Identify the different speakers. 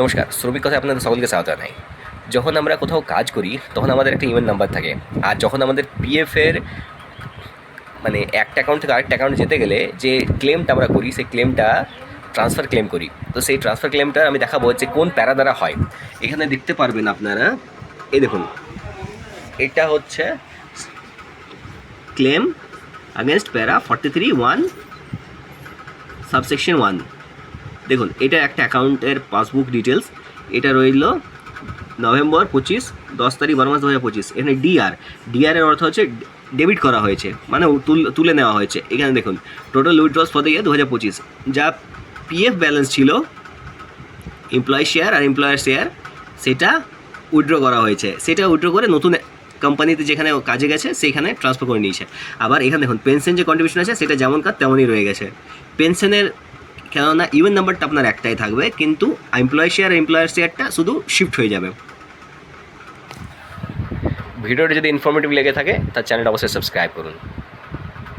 Speaker 1: নমস্কার, শ্রমিক কথায় আপনাদের সকলকে স্বাগত জানাই। যখন আমরা কোথাও কাজ করি তখন আমাদের একটা ইমেল নাম্বার থাকে, আর যখন আমাদের পিএফের মানে একটা অ্যাকাউন্ট থেকে আরেকটা অ্যাকাউন্টে যেতে গেলে যে ক্লেমটা আমরা করি সেই ক্লেমটা ট্রান্সফার ক্লেম করি। তো সেই ট্রান্সফার ক্লেমটা আমি দেখাবো যে কোন প্যারা দ্বারা হয়। এখানে দেখতে পারবেন আপনারা, এই দেখুন, এটা হচ্ছে ক্লেম আগেনস্ট প্যারা 43(1) সাবসেকশন 1। দেখুন, এটা একটা অ্যাকাউন্টের পাসবুক ডিটেলস। এটা রইল নভেম্বর 25, 10 তারিখ 12 মাস 2025। এখানে ডিআরের অর্থ হচ্ছে ডেবিট করা হয়েছে, মানে তুলে নেওয়া হয়েছে। এখানে দেখুন টোটাল উইথড্রস ফর দ্য ইয়ার 2025, যা পিএফ ব্যালেন্স ছিল এমপ্লয়ি শেয়ার আর এমপ্লয়ার শেয়ার, সেটা উইথড্র করা হয়েছে। সেটা উইথড্র করে নতুন কোম্পানিতে যেখানে কাজে গেছে সেইখানে ট্রান্সফার করে নিয়েছে। আবার এখানে দেখুন পেনশন যে কন্ট্রিবিউশন আছে সেটা যেমন কাজ তেমনই রয়ে গেছে। পেনশনের কেননা ইভেন নাম্বারটা আপনার একটাই থাকবে, কিন্তু এমপ্লয়ি শেয়ার এমপ্লয়ার শেয়ারটা শুধু শিফট হয়ে যাবে। ভিডিওটি যদি ইনফরমেটিভ লেগে থাকে তার চ্যানেলটা অবশ্যই সাবস্ক্রাইব করুন।